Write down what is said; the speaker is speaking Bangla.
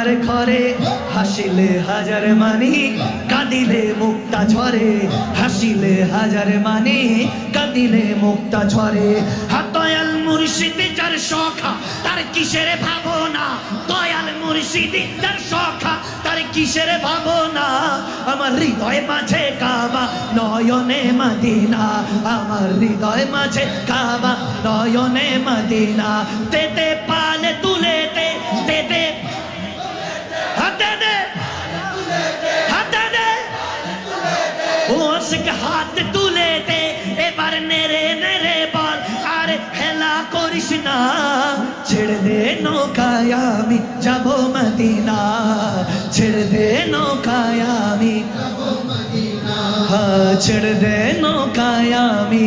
আমার ঘরে হাসিলে হাজার মানি কাঁদিলে মুক্তা ঝরে হাসিলে হাজার মানি কাঁদিলে মুক্তা ঝরে দয়াল মুর্শিদ যার সখা তার কিসের ভাবনা দয়াল মুর্শিদ যার সখা তার কিসের ভাবনা আমার হৃদয় মাঝে কাবা নয়নে মদিনা আমার হৃদয় মাঝে কাবা নয়নে মদিনা তেতে পালে তুলেতে তেতে হাতে দে হাতে দে ওসকে হাত তুলে দে এবার নেড়ে নেড়ে বল আর হেলা করিস না ছেড়ে দে নৌকায় আমি যাব মদিনা ছেড়ে দে নৌকায় আমি ছেড়ে দে নৌকায় আমি